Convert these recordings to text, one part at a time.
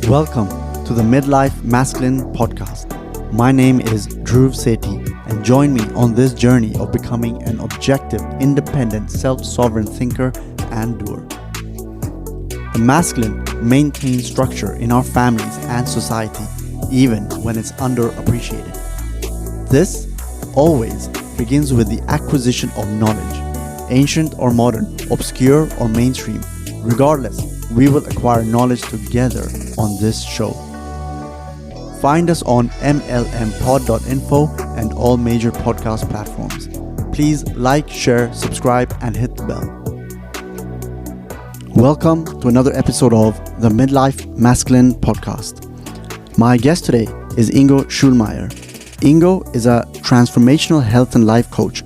Welcome to the Midlife Masculine podcast. My name is Dhruv Sethi, and join me on this journey of becoming an objective, independent, self-sovereign thinker and doer. The masculine maintains structure in our families and society, even when it's underappreciated. This always begins with the acquisition of knowledge, ancient or modern, obscure or mainstream. Regardless, we will acquire knowledge together on this show. Find us on mlmpod.info and all major podcast platforms. Please like, share, subscribe, and hit the bell. Welcome to another episode of the Midlife Masculine podcast. My guest today is Ingo Schulmeyer. Ingo is a transformational health and life coach,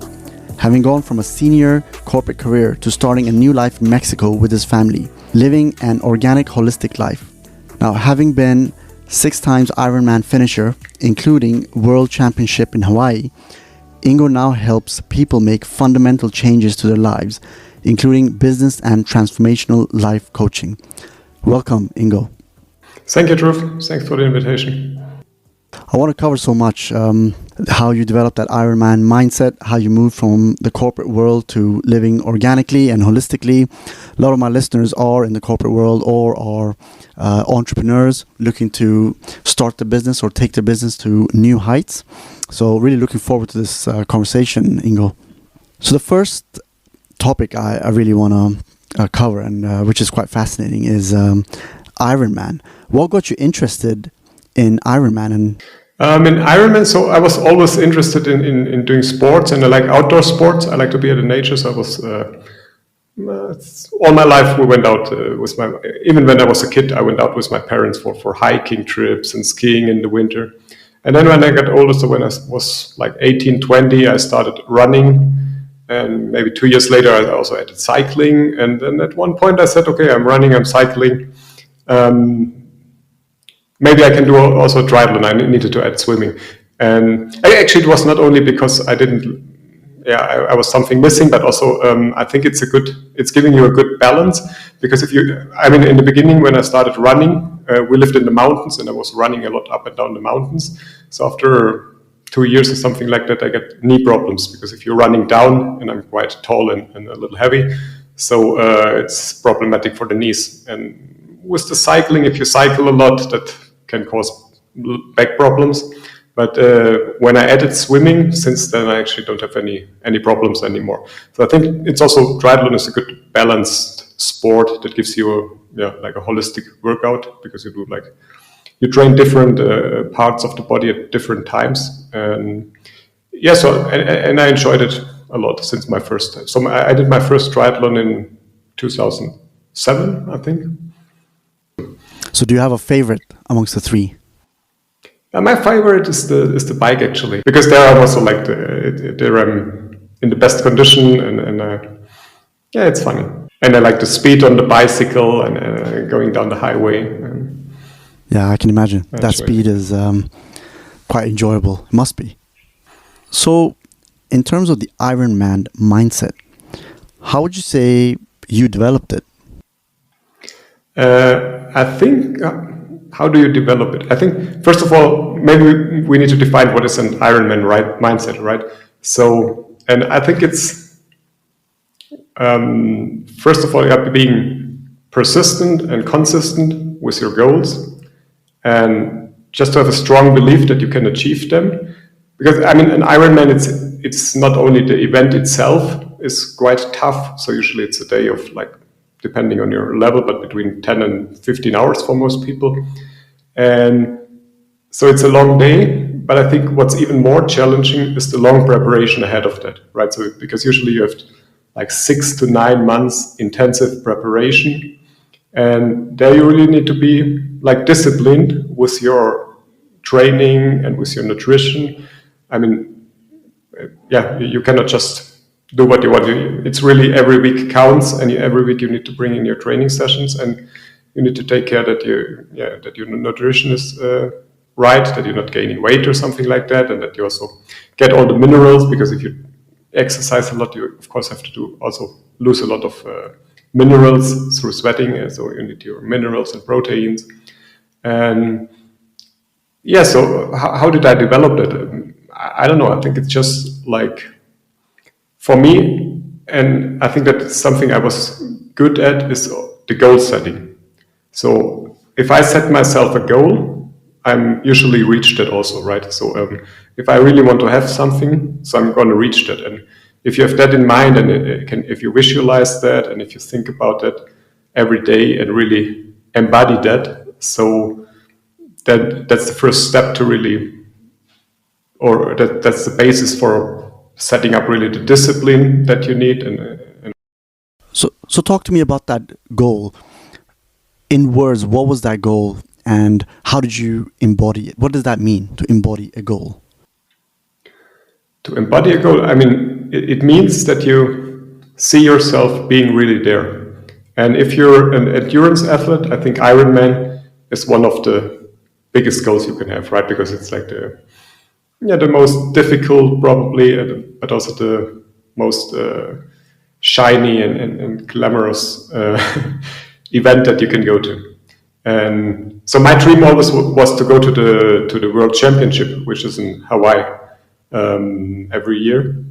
having gone from a senior corporate career to starting a new life in Mexico with his family, living an organic, holistic life. Now, having been 6 times Ironman finisher, including World Championship in Hawaii, Ingo now helps people make fundamental changes to their lives, including business and transformational life coaching. Welcome, Ingo. Thank you, Dhruv. Thanks for the invitation. I want to cover so much how you developed that Ironman mindset, how you moved from the corporate world to living organically and holistically. A lot of my listeners are in the corporate world or are entrepreneurs looking to start the business or take their business to new heights. So really looking forward to this conversation, Ingo. So the first topic I really want to cover, and which is quite fascinating, is Ironman. What got you interested in Ironman? In Ironman, so I was always interested in doing sports, and I like outdoor sports. I like to be in the nature, so I was all my life we went out with my, even when I was a kid, I went out with my parents for hiking trips and skiing in the winter. And then when I got older, so when I was like 18, 20, I started running, and maybe 2 years later I also added cycling. And then at one point I said, okay, I'm running, I'm cycling. Maybe I can do also triathlon. I needed to add swimming. And it was not only because I I was something missing, but also I think it's giving you a good balance. Because in the beginning when I started running, we lived in the mountains and I was running a lot up and down the mountains. So after 2 years or something like that, I get knee problems because if you're running down, and I'm quite tall and a little heavy, so it's problematic for the knees. And with the cycling, if you cycle a lot, that can cause back problems. But when I added swimming, since then I actually don't have any problems anymore. So I think it's also, triathlon is a good balanced sport that gives you like a holistic workout, because you train different parts of the body at different times. And and I enjoyed it a lot since my first time. So I did my first triathlon in 2007, I think. So do you have a favorite amongst the three? My favorite is the bike, actually, because there I'm also like there I'm in the best condition, and it's funny. And I like the speed on the bicycle and going down the highway. Yeah, I can imagine. That speed is quite enjoyable. It must be. So in terms of the Ironman mindset, how would you say you developed it? I think, how do you develop it? I think, first of all, maybe we need to define what is an Ironman mindset, right? So, and I think it's, first of all, you have to be persistent and consistent with your goals, and just to have a strong belief that you can achieve them. Because, an Ironman, it's not only the event itself is quite tough. So usually it's a day of depending on your level, but between 10 and 15 hours for most people. And so it's a long day, but I think what's even more challenging is the long preparation ahead of that, right? So because usually you have 6 to 9 months intensive preparation, and there you really need to be disciplined with your training and with your nutrition. You cannot just do what you want. It's really every week counts, and every week you need to bring in your training sessions, and you need to take care that your nutrition is right, that you're not gaining weight or something like that, and that you also get all the minerals, because if you exercise a lot, you of course have to also lose a lot of minerals through sweating, so you need your minerals and proteins. And yeah, so how did I develop that? I don't know. I think it's just like for me, and I think that's something I was good at is the goal setting. So if I set myself a goal, I'm usually reached it also, right? So if I really want to have something, so I'm going to reach that. And if you have that in mind, and if you visualize that, and if you think about that every day and really embody that, so that's the first step to really, or that's the basis for setting up really the discipline that you need. And So talk to me about that goal. In words, what was that goal and how did you embody it? What does that mean to embody a goal? to embody a goal, I mean, it means that you see yourself being really there. And if you're an endurance athlete, I think Ironman is one of the biggest goals you can have, right? Because it's like the most difficult probably, but also the most shiny and glamorous event that you can go to. And so my dream always was to go to the World Championship, which is in Hawaii every year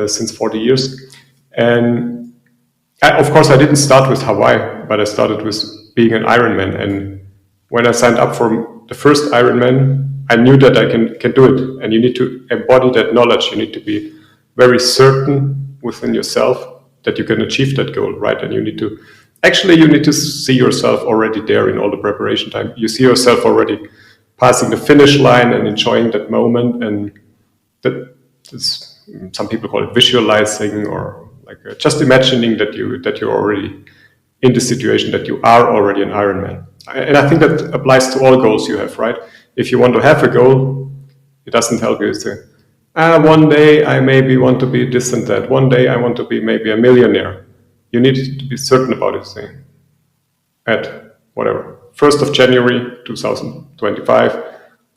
since 40 years. And of course, I didn't start with Hawaii, but I started with being an Ironman. And when I signed up for the first Ironman, I knew that I can do it. And you need to embody that knowledge. You need to be very certain within yourself that you can achieve that goal, right? And you need to see yourself already there in all the preparation time. You see yourself already passing the finish line and enjoying that moment. And that's, some people call it visualizing, or like just imagining that you're already in the situation, that you are already an Ironman. And I think that applies to all goals you have, right? If you want to have a goal, it doesn't help you to say, one day I maybe want to be this and that. One day I want to be maybe a millionaire. You need to be certain about it. Saying, at whatever, 1st of January 2025,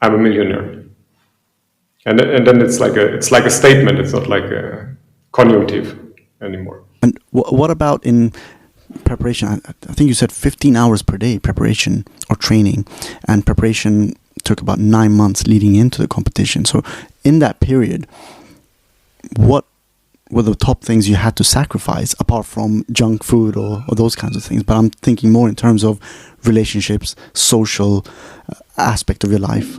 I'm a millionaire. And then it's like a statement. It's not like a conjunctive anymore. And what about in preparation? I think you said 15 hours per day preparation or training, and preparation took about 9 months leading into the competition. So in that period, what were the top things you had to sacrifice apart from junk food or those kinds of things? But I'm thinking more in terms of relationships, social aspect of your life.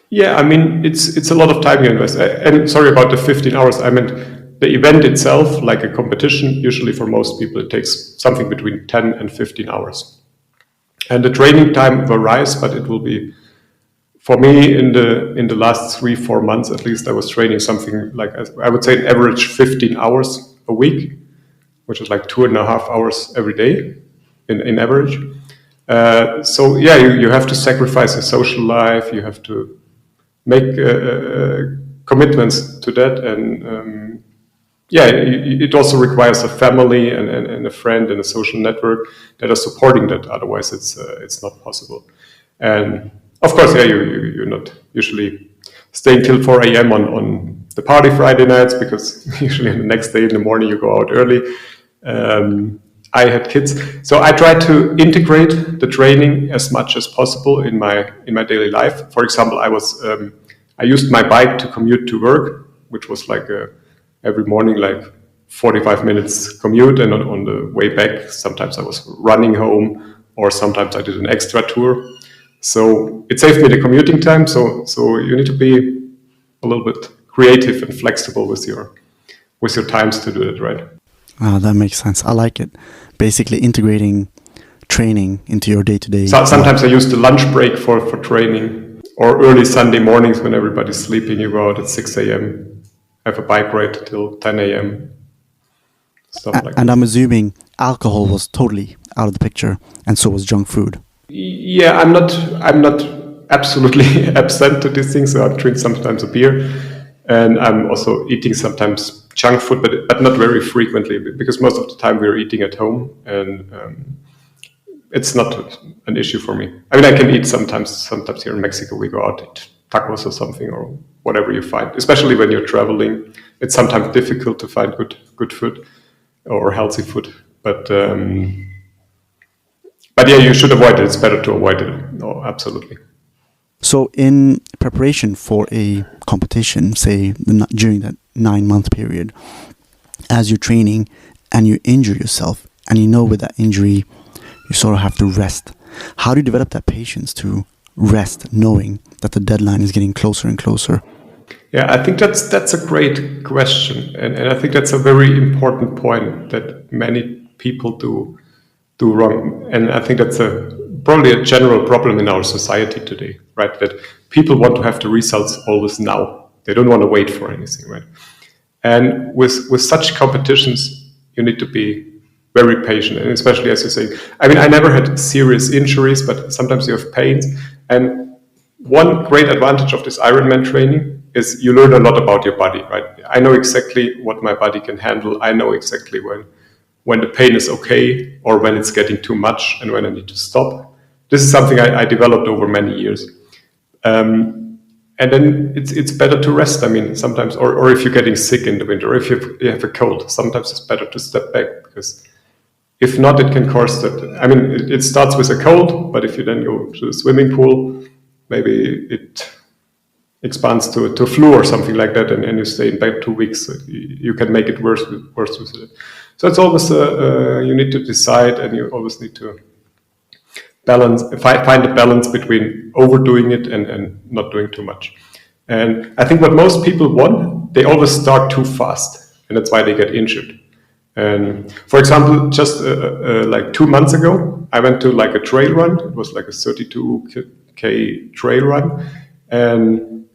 Yeah, I mean, it's a lot of time you invest. And sorry about the 15 hours. I meant the event itself, like a competition, usually for most people, it takes something between 10 and 15 hours. And the training time varies, but it will be, for me, in the last 3-4 months at least, I was training something like, I would say, an average 15 hours a week, which is like 2.5 hours every day in average. So yeah, you have to sacrifice your social life. You have to make commitments to that, and yeah, it also requires a family and a friend and a social network that are supporting that. Otherwise, it's not possible. And of course, yeah, you're not usually staying till 4 a.m. on the party Friday nights, because usually the next day in the morning you go out early. I had kids, so I tried to integrate the training as much as possible in my daily life. For example, I used my bike to commute to work, which was like every morning, like 45 minutes commute, and on the way back, sometimes I was running home, or sometimes I did an extra tour. So it saved me the commuting time. So you need to be a little bit creative and flexible with your times to do it, right? Ah, that makes sense. I like it. Basically integrating training into your day-to-day. Sometimes I use the lunch break for training, or early Sunday mornings when everybody's sleeping, you go out at 6 a.m., have a bike ride till 10 a.m., stuff like that. And I'm assuming alcohol was totally out of the picture, and so was junk food. Yeah, I'm not absolutely absent to these things, so I drink sometimes a beer, and I'm also eating sometimes junk food, but not very frequently, because most of the time we're eating at home, and it's not an issue for me. I mean, I can eat sometimes here in Mexico, we go out, eat tacos or something, or whatever you find. Especially when you're traveling, it's sometimes difficult to find good food or healthy food. But But yeah, you should avoid it. It's better to avoid it. No, absolutely. So in preparation for a competition, say during that 9-month period, as you're training and you injure yourself and you know with that injury you sort of have to rest, how do you develop that patience to rest knowing that the deadline is getting closer and closer? Yeah, I think that's a great question, and I think that's a very important point that many people do wrong, and I think that's probably a general problem in our society today, right? That people want to have the results always now. They don't want to wait for anything, right? And with such competitions, you need to be very patient, and especially as you say. I mean, I never had serious injuries, but sometimes you have pains, and one great advantage of this Ironman training is you learn a lot about your body, right? I know exactly what my body can handle. I know exactly when the pain is okay or when it's getting too much and when I need to stop. This is something I developed over many years. And then it's better to rest. I mean, sometimes, or if you're getting sick in the winter, or if you have a cold, sometimes it's better to step back, because if not, it can cause that. I mean, it starts with a cold, but if you then go to the swimming pool, maybe it expands to flu or something like that, and you stay in bed 2 weeks. So you can make it worse with it. So it's always you need to decide, and you always need to find a balance between overdoing it and not doing too much. And I think what most people want, they always start too fast, and that's why they get injured. And for example, just like 2 months ago, I went to like a trail run. It was like a 32K trail run, and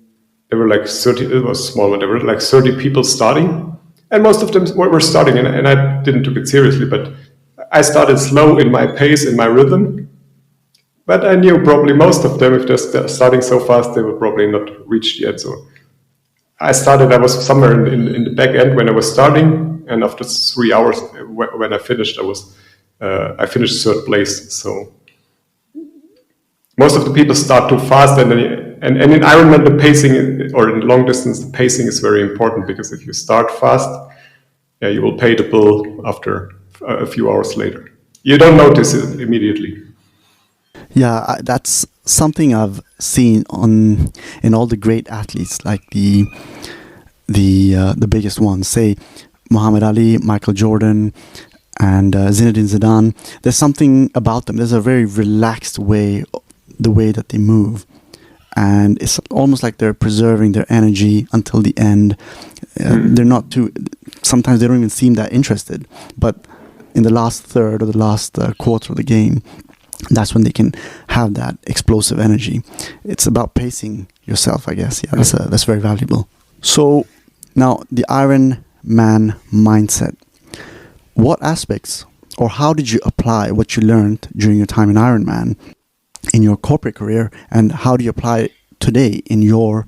there were like 30. It was small, but there were like 30 people starting, and most of them were starting, and I didn't take it seriously. But I started slow in my pace, in my rhythm. But I knew probably most of them, if they're starting so fast, they will probably not reach yet. So I was somewhere in the back end when I was starting, and after 3 hours when I finished, I finished third place. So most of the people start too fast, and in Ironman the pacing, or in long distance the pacing is very important, because if you start fast, yeah, you will pay the bill after a few hours later. You don't notice it immediately. Yeah, that's something I've seen in all the great athletes, like the biggest ones, say Muhammad Ali, Michael Jordan, and Zinedine Zidane. There's something about them. There's a very relaxed way, the way that they move, and it's almost like they're preserving their energy until the end. They're not too. Sometimes they don't even seem that interested, but in the last third or the last quarter of the game, that's when they can have that explosive energy. It's about pacing yourself, I guess. Yeah, that's very valuable. So now the Ironman mindset. What aspects, or how did you apply what you learned during your time in Ironman in your corporate career, and how do you apply it today in your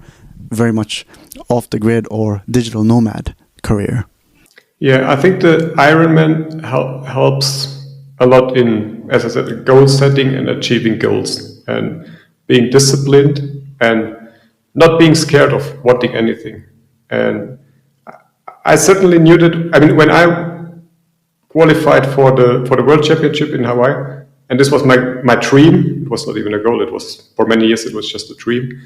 very much off the grid or digital nomad career? Yeah, I think the Ironman helps a lot in, as I said, goal setting and achieving goals, and being disciplined and not being scared of wanting anything. And I certainly knew that. I mean, when I qualified for the World Championship in Hawaii, and this was my dream. It was not even a goal. It was, for many years, it was just a dream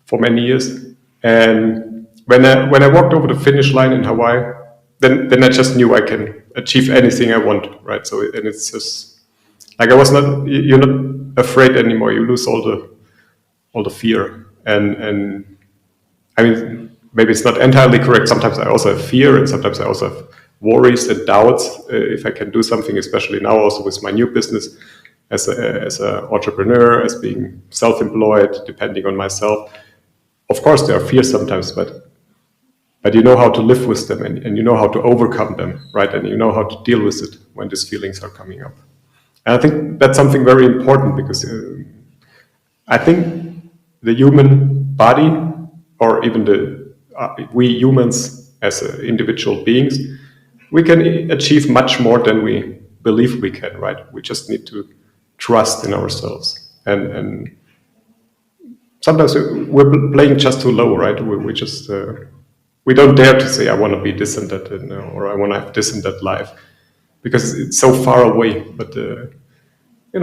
for many years. And when I walked over the finish line in Hawaii, then I just knew I can achieve anything I want, right? So, and it's just like you're not afraid anymore. You lose all the fear, and I mean, maybe it's not entirely correct. Sometimes I also have fear, and sometimes I also have worries and doubts if I can do something, especially now also with my new business as an entrepreneur, as being self-employed, depending on myself. Of course, there are fears sometimes, but you know how to live with them, and you know how to overcome them, right? And you know how to deal with it when these feelings are coming up. And I think that's something very important, because I think the human body, or even we humans as individual beings, we can achieve much more than we believe we can, right? We just need to trust in ourselves. And sometimes we're playing just too low, right? We just... we don't dare to say, I want to be this and that, or I want to have this and that life, because it's so far away. But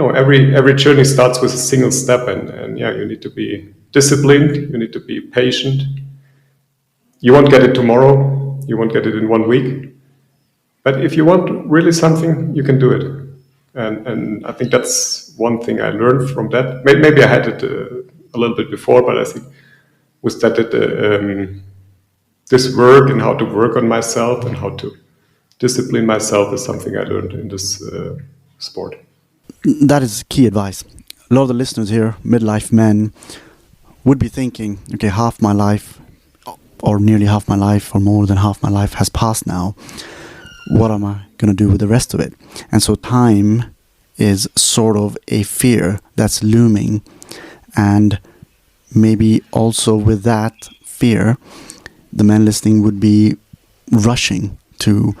every journey starts with a single step, and yeah, you need to be disciplined, you need to be patient. You won't get it tomorrow, you won't get it in 1 week, but if you want really something, you can do it. And I think that's one thing I learned from that. Maybe I had it a little bit before, but I think with that, this work and how to work on myself and how to discipline myself is something I learned in this sport. That is key advice. A lot of the listeners here, midlife men, would be thinking, okay, half my life, or nearly half my life, or more than half my life has passed now. What am I going to do with the rest of it? And so time is sort of a fear that's looming. And maybe also with that fear, the men listening would be rushing to,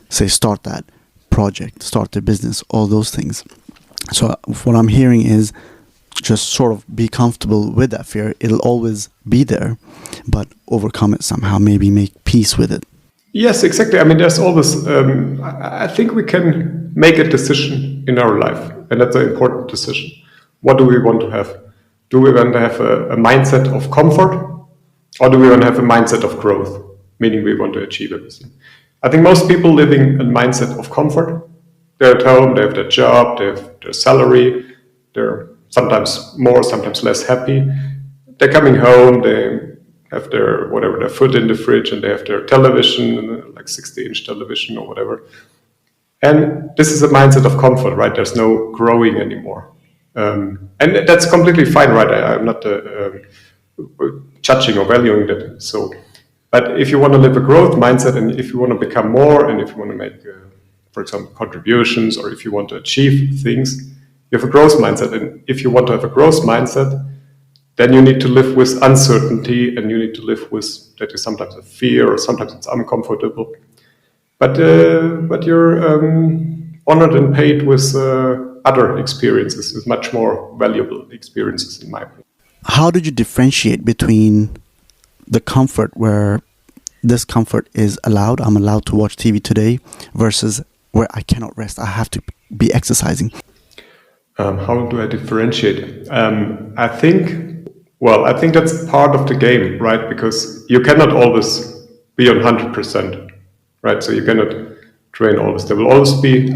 say, start that project, start their business, all those things. So what I'm hearing is just sort of be comfortable with that fear. It'll always be there, but overcome it somehow, maybe make peace with it. Yes, exactly. I mean, there's always, I think we can make a decision in our life, and that's an important decision. What do we want to have? Do we want to have a mindset of comfort, or do we want to have a mindset of growth, meaning we want to achieve everything? I think most people living a mindset of comfort. They're at home, they have their job, they have their salary, they're sometimes more, sometimes less happy. They're coming home, they have their food in the fridge, and they have their television, like 60-inch television or whatever. And this is a mindset of comfort, right? There's no growing anymore. And that's completely fine, right? I'm not judging or valuing that. So, but if you want to live a growth mindset, and if you want to become more, and if you want to make, for example, contributions, or if you want to achieve things, you have a growth mindset. And if you want to have a growth mindset, then you need to live with uncertainty, and you need to live with that is sometimes a fear, or sometimes it's uncomfortable. But you're honored and paid with other experiences, with much more valuable experiences, in my opinion. How did you differentiate between the comfort where this comfort is allowed, I'm allowed to watch TV today, versus where I cannot rest, I have to be exercising? How do I differentiate? I think that's part of the game, right? Because you cannot always be on 100%, right? So you cannot train always. There will always be,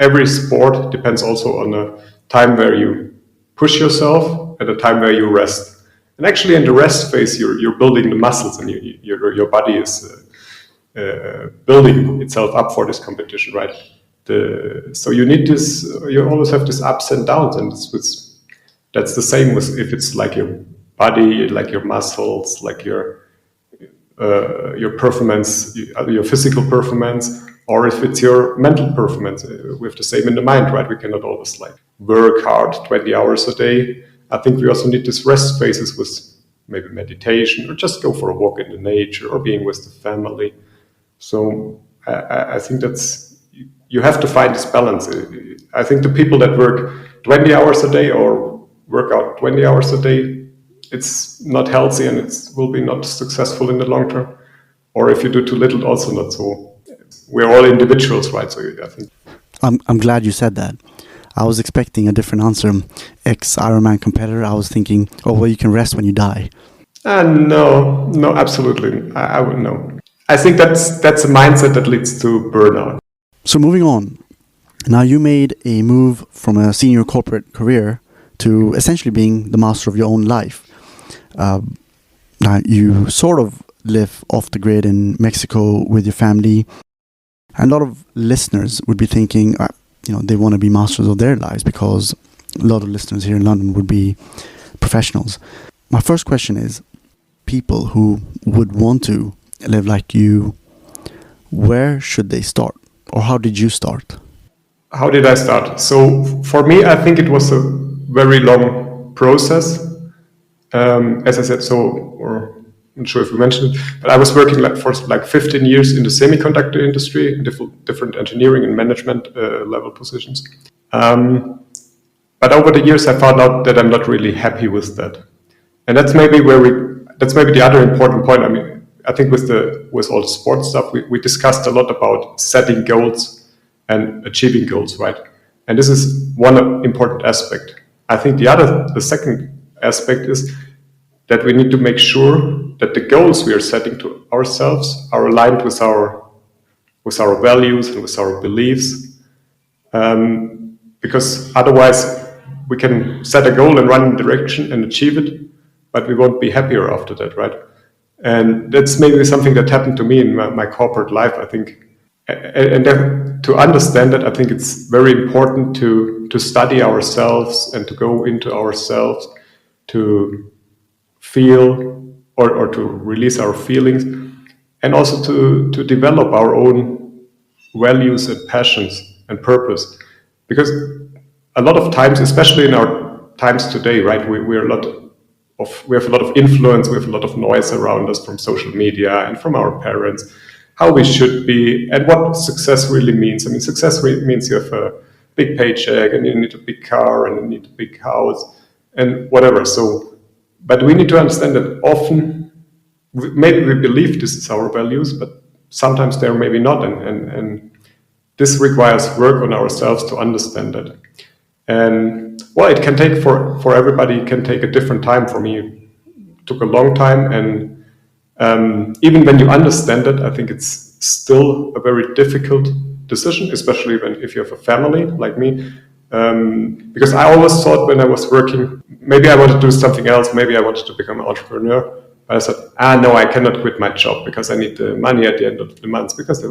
every sport depends also on a time where you push yourself and a time where you rest. And actually in the rest phase, you're building the muscles, and your body is building itself up for this competition, right? So you need this, you always have this ups and downs, and that's the same with if it's like your body, like your muscles, like your performance, your physical performance, or if it's your mental performance. We have the same in the mind, right? We cannot always like work hard 20 hours a day. I think we also need this rest phases with maybe meditation, or just go for a walk in the nature, or being with the family. So I think you have to find this balance. I think the people that work 20 hours a day or work out 20 hours a day, it's not healthy, and it will be not successful in the long term. Or if you do too little, also not so. We're all individuals, right? So I think I'm glad you said that. I was expecting a different answer. Ex-Ironman competitor, I was thinking, oh, well, you can rest when you die. No, absolutely. I wouldn't know. I think that's a mindset that leads to burnout. So moving on, now you made a move from a senior corporate career to essentially being the master of your own life. Now you sort of live off the grid in Mexico with your family. And a lot of listeners would be thinking, they want to be masters of their lives, because a lot of listeners here in London would be professionals. My first question is, people who would want to live like you, where should they start? Or how did you start? How did I start? So for me, I think it was a very long process. As I said, or I'm not sure if we mentioned it, but I was working for 15 years in the semiconductor industry, in different engineering and management level positions. But over the years, I found out that I'm not really happy with that, and that's maybe the other important point. I think with all the sports stuff, we discussed a lot about setting goals and achieving goals, right? And this is one important aspect. I think the second aspect is that we need to make sure that the goals we are setting to ourselves are aligned with our values and with our beliefs. Because otherwise we can set a goal and run in direction and achieve it, but we won't be happier after that, right? And that's maybe something that happened to me in my corporate life, I think. And to understand that, I think it's very important to study ourselves and to go into ourselves, to feel or to release our feelings, and also to develop our own values and passions and purpose. Because a lot of times, especially in our times today, right, we have a lot of influence, we have a lot of noise around us from social media and from our parents, how we should be and what success really means. I mean, success really means you have a big paycheck and you need a big car and you need a big house and whatever. So, but we need to understand that often maybe we believe this is our values, but sometimes they're maybe not. And this requires work on ourselves to understand that. And well, it can take for everybody, it can take a different time. For me, it took a long time. And even when you understand it, I think it's still a very difficult decision, especially if you have a family like me. Because I always thought when I was working, maybe I wanted to do something else, maybe I wanted to become an entrepreneur. But I said, no, I cannot quit my job because I need the money at the end of the month, because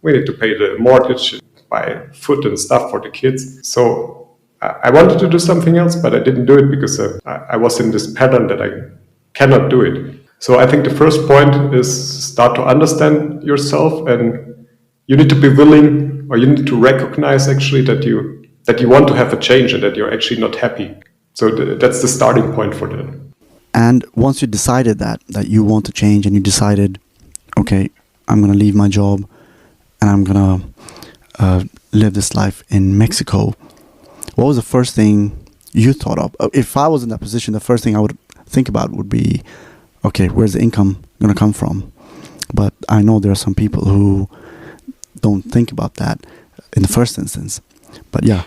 we need to pay the mortgage, buy food and stuff for the kids. So I wanted to do something else, but I didn't do it because I was in this pattern that I cannot do it. So I think the first point is start to understand yourself, and you need to be willing, or you need to recognize actually that you want to have a change and that you're actually not happy. So that's the starting point for that. And once you decided that you want to change, and you decided, okay, I'm going to leave my job and I'm going to live this life in Mexico, what was the first thing you thought of? If I was in that position, the first thing I would think about would be, okay, where's the income going to come from? But I know there are some people who don't think about that in the first instance. But yeah.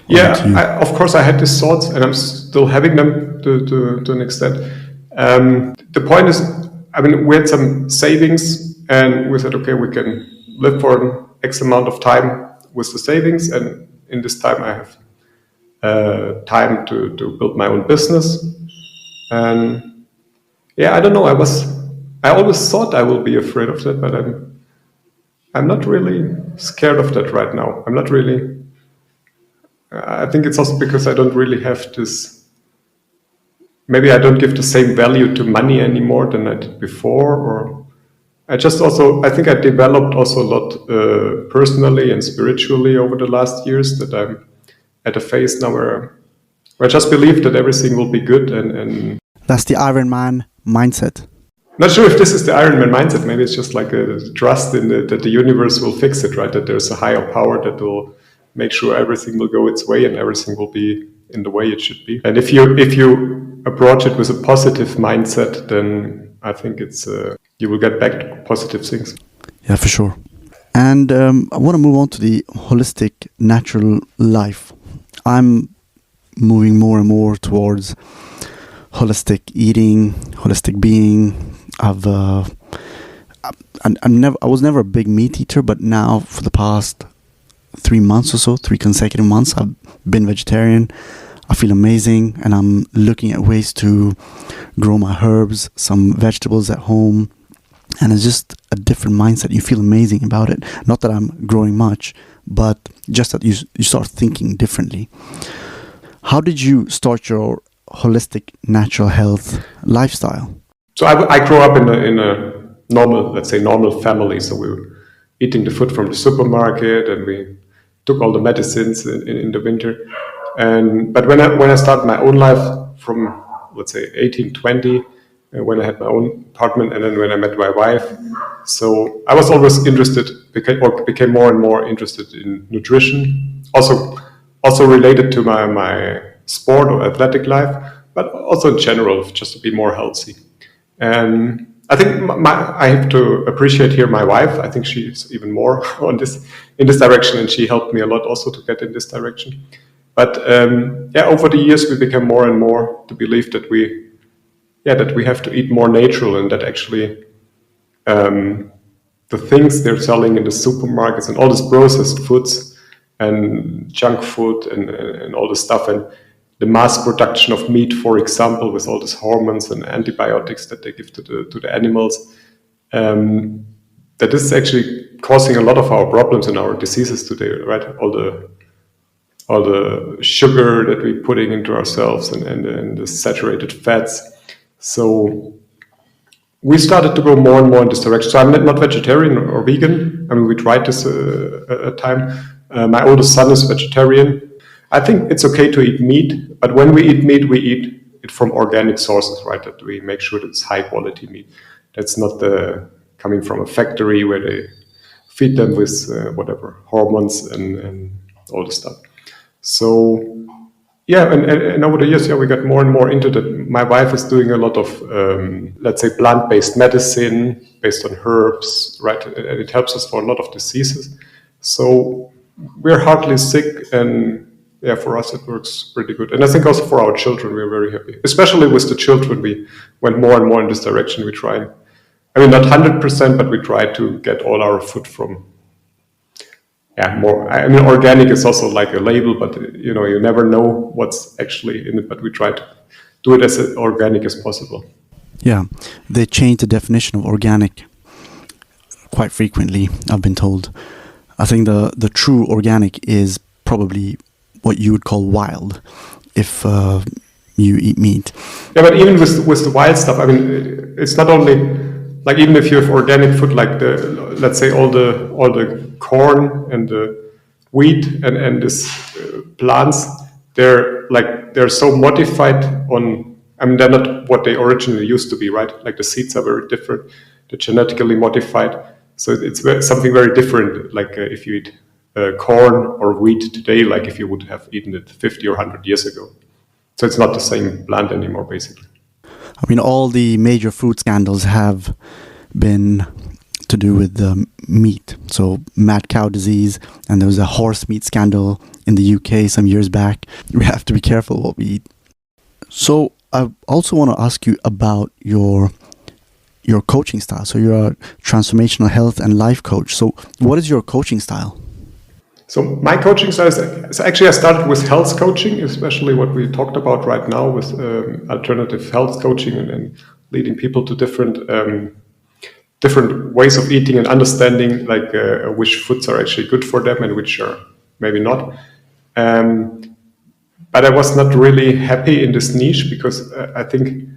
Of course, I had these thoughts, and I'm still having them to an extent. The point is, I mean, we had some savings, and we said, okay, we can live for an X amount of time with the savings, and in this time I have time to build my own business. And I don't know, I always thought I will be afraid of that, but I'm not really scared of that right now. I'm not really. I think it's also because I don't really have this. Maybe I don't give the same value to money anymore than I did before, or I think I developed also a lot personally and spiritually over the last years, that I'm at a phase now where I just believe that everything will be good, and that's the Ironman mindset. Not sure if this is the Ironman mindset. Maybe it's just like a trust in that the universe will fix it, right? That there's a higher power that will make sure everything will go its way and everything will be in the way it should be. And if you approach it with a positive mindset, then I think it's you will get back to positive things. Yeah, for sure. And I want to move on to the holistic, natural life. I'm moving more and more towards holistic eating, holistic being. I was never a big meat eater, but now for the past 3 months or so, 3 consecutive months, I've been vegetarian. I feel amazing, and I'm looking at ways to grow my herbs, some vegetables at home, and it's just a different mindset. You feel amazing about it. Not that I'm growing much, but just that you start thinking differently. How did you start your holistic, natural health lifestyle? So I grew up in a normal, let's say normal family. So we were eating the food from the supermarket, and we took all the medicines in the winter. But when I started my own life from, let's say, 18, 20, when I had my own apartment, and then when I met my wife, so I was always interested, became more and more interested in nutrition. Also related to my sport or athletic life, but also in general, just to be more healthy. And I think I have to appreciate here my wife. I think she's even more in this direction, and she helped me a lot also to get in this direction. But over the years, we became more and more to believe that we have to eat more natural, and that actually the things they're selling in the supermarkets and all these processed foods and junk food and all this stuff, and the mass production of meat, for example, with all these hormones and antibiotics that they give to the animals, that is actually causing a lot of our problems and our diseases today, right? All the sugar that we're putting into ourselves and the saturated fats. So we started to go more and more in this direction. So I'm not vegetarian or vegan. I mean, we tried this at a time. My oldest son is vegetarian. I think it's okay to eat meat, but when we eat meat, we eat it from organic sources, right? That we make sure that it's high quality meat. That's not coming from a factory where they feed them with whatever hormones and all this stuff. So yeah, and over the years, we got more and more into that. My wife is doing a lot of, let's say, plant-based medicine based on herbs, right? And it helps us for a lot of diseases. So we're hardly sick, and yeah, for us it works pretty good. And I think also for our children, we're very happy. Especially with the children, we went more and more in this direction. We try, I mean, not 100%, but we try to get all our food from more. I mean, organic is also like a label, but you never know what's actually in it. But we try to do it as organic as possible. Yeah, they change the definition of organic quite frequently, I've been told. I think the true organic is probably what you would call wild, if you eat meat. Yeah, but even with the wild stuff, I mean, it's not only like, even if you have organic food, like let's say all the corn and the wheat and this plants, they're so modified on. I mean, they're not what they originally used to be, right? Like the seeds are very different. They're genetically modified, so it's something very different. Like if you eat corn or wheat today, like if you would have eaten it 50 or 100 years ago. So it's not the same plant anymore, basically. I mean, all the major food scandals have been to do with the meat. So mad cow disease, and there was a horse meat scandal in the UK some years back. We have to be careful what we eat. So I also want to ask you about your coaching style. So you're a transformational health and life coach. So what is your coaching style? So my coaching style is actually, I started with health coaching, especially what we talked about right now with alternative health coaching and leading people to different ways of eating and understanding like which foods are actually good for them and which are maybe not. But I was not really happy in this niche because I think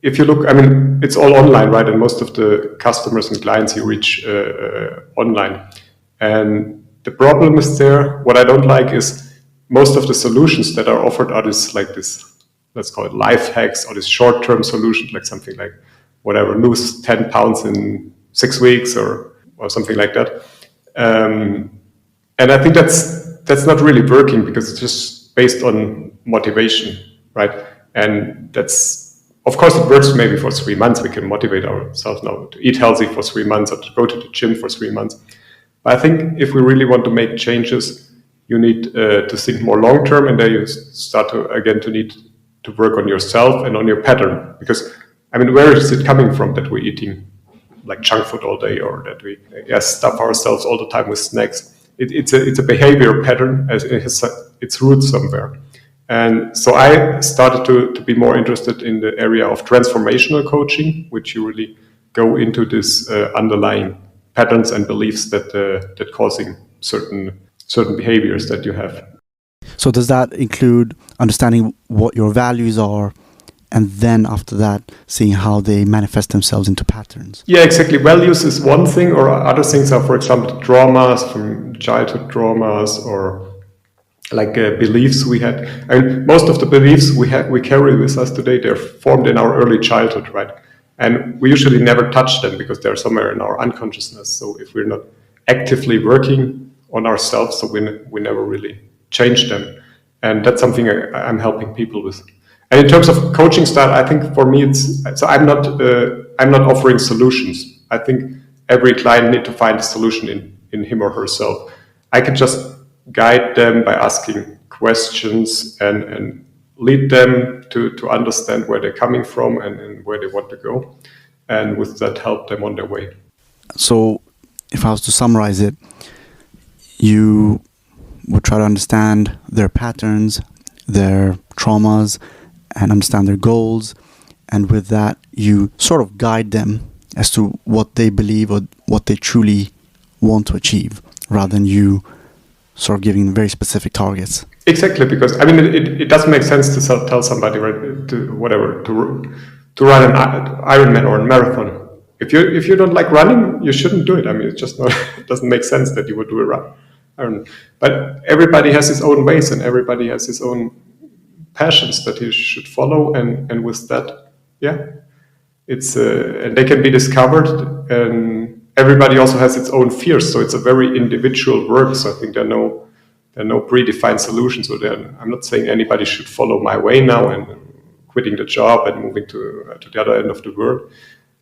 if you look, I mean, it's all online, right? And most of the customers and clients you reach online. And the problem is there. What I don't like is most of the solutions that are offered are this, let's call it life hacks, or this short-term solution, like something like whatever, lose 10 pounds in 6 weeks or something like that. And I think that's not really working because it's just based on motivation, right? And that's, of course, it works maybe for 3 months. We can motivate ourselves now to eat healthy for 3 months or to go to the gym for 3 months. But I think if we really want to make changes, you need to think more long-term, and then you start to need to work on yourself and on your pattern. Because, I mean, where is it coming from that we're eating like junk food all day, or that we stuff ourselves all the time with snacks? It's a behavior pattern, as it has its roots somewhere. And so I started to be more interested in the area of transformational coaching, which you really go into this underlying patterns and beliefs that causing certain behaviors that you have. So does that include understanding what your values are, and then after that seeing how they manifest themselves into patterns? Yeah, exactly. Values is one thing, or other things are, for example, traumas from childhood traumas, or like beliefs we had. I mean, most of the beliefs we carry with us today, they're formed in our early childhood, right? And we usually never touch them because they're somewhere in our unconsciousness. So if we're not actively working on ourselves, so we never really change them. And that's something I'm helping people with. And in terms of coaching style, I think for me I'm not offering solutions. I think every client needs to find a solution in him or herself. I can just guide them by asking questions and lead them to understand where they're coming from and where they want to go. And with that, help them on their way. So if I was to summarize it, you would try to understand their patterns, their traumas, and understand their goals. And with that, you sort of guide them as to what they believe or what they truly want to achieve, rather than you sort of giving very specific targets. Exactly, because I mean, it doesn't make sense to tell somebody, right, to run an Ironman or a marathon. If you don't like running, you shouldn't do it. I mean, it's just not. It doesn't make sense that you would do a run. But everybody has his own ways, and everybody has his own passions that he should follow, and with that, yeah, it's and they can be discovered, and everybody also has its own fears. So it's a very individual work. So I think there are no predefined solutions. So I'm not saying anybody should follow my way now and quitting the job and moving to the other end of the world.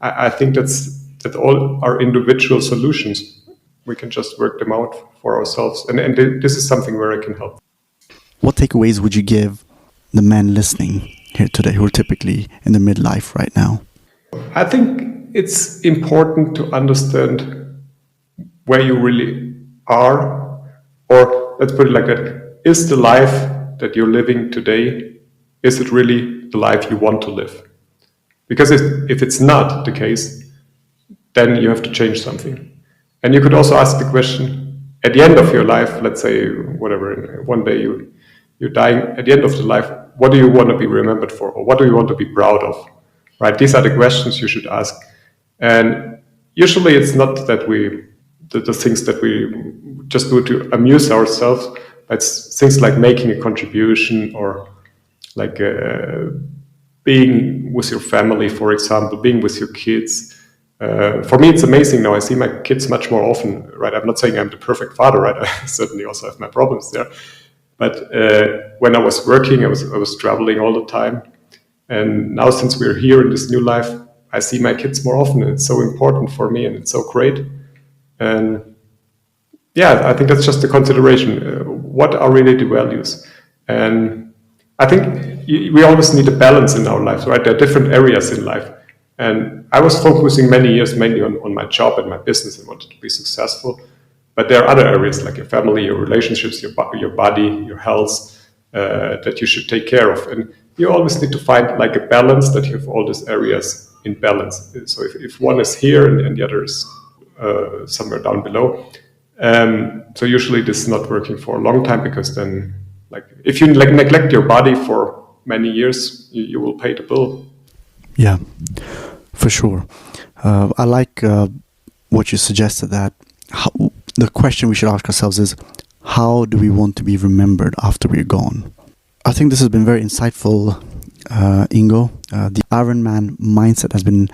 I think that all are individual solutions. We can just work them out for ourselves. And this is something where I can help. What takeaways would you give the men listening here today who are typically in the midlife right now? I think it's important to understand where you really are, or let's put it like that. Is the life that you're living today, is it really the life you want to live? Because if it's not the case, then you have to change something. And you could also ask the question, at the end of your life, let's say, whatever, one day you're dying, at the end of the life, what do you want to be remembered for? Or what do you want to be proud of? Right? These are the questions you should ask. And usually it's not that the things that we just do to amuse ourselves, but it's things like making a contribution, or like being with your family, for example, being with your kids. For me, it's amazing now. I see my kids much more often, right? I'm not saying I'm the perfect father, right? I certainly also have my problems there. But when I was working, I was traveling all the time. And now, since we're here in this new life, I see my kids more often. And it's so important for me, and it's so great. And yeah, I think that's just a consideration. What are really the values? And I think we always need a balance in our lives, right? There are different areas in life. And I was focusing many years mainly on my job and my business and wanted to be successful. But there are other areas like your family, your relationships, your body, your health, that you should take care of. And you always need to find like a balance, that you have all these areas in balance. So if one is here and the other is somewhere down below, so usually this is not working for a long time, because then, like, if you neglect your body for many years, you will pay the bill. Yeah, for sure. I like what you suggested, that the question we should ask ourselves is, how do we want to be remembered after we're gone? I think this has been very insightful, Ingo. The Ironman mindset has been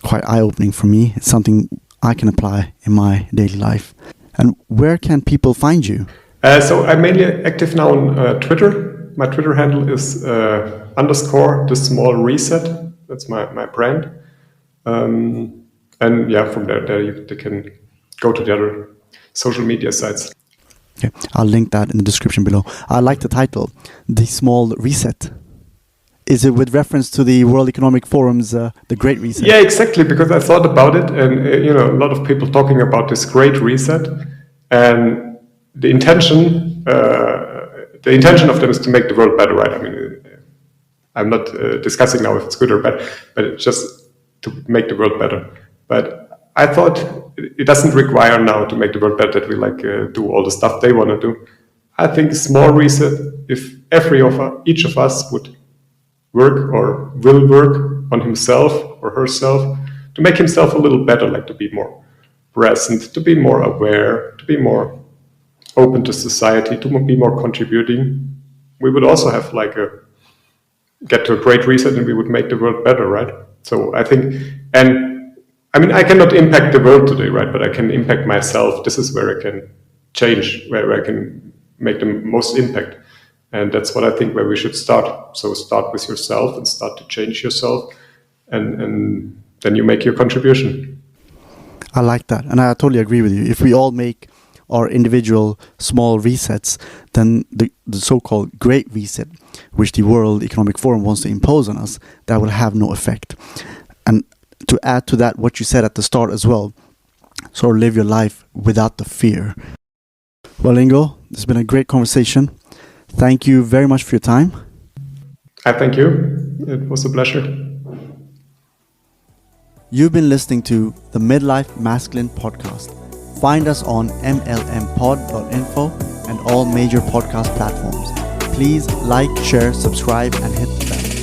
quite eye-opening for me. It's something I can apply in my daily life. And where can people find you? So I'm mainly active now on Twitter. My Twitter handle is _the_small_reset. That's my brand. And yeah, from there they can go to the other social media sites. Okay, I'll link that in the description below. I like the title, The Small Reset. Is it with reference to the World Economic Forum's The Great Reset? Yeah, exactly, because I thought about it, and a lot of people talking about this Great Reset, and the intention of them is to make the world better, right? I mean, I'm not discussing now if it's good or bad, but it's just to make the world better. But I thought it doesn't require now to make the world better that we do all the stuff they want to do. I think small reset, if each of us would work or will work on himself or herself to make himself a little better, like to be more present, to be more aware, to be more open to society, to be more contributing, we would also have get to a great reset, and we would make the world better, right? So I think, and I mean, I cannot impact the world today, right? But I can impact myself. This is where I can change, where I can make the most impact. And that's what I think where we should start. So start with yourself and start to change yourself. And then you make your contribution. I like that. And I totally agree with you. If we all make our individual small resets, then the so-called Great Reset, which the World Economic Forum wants to impose on us, that will have no effect. And to add to that, what you said at the start as well, sort of live your life without the fear. Well, Ingo, this has been a great conversation. Thank you very much for your time. I thank you. It was a pleasure. You've been listening to the Midlife Masculine podcast. Find us on mlmpod.info and all major podcast platforms. Please like, share, subscribe, and hit the bell.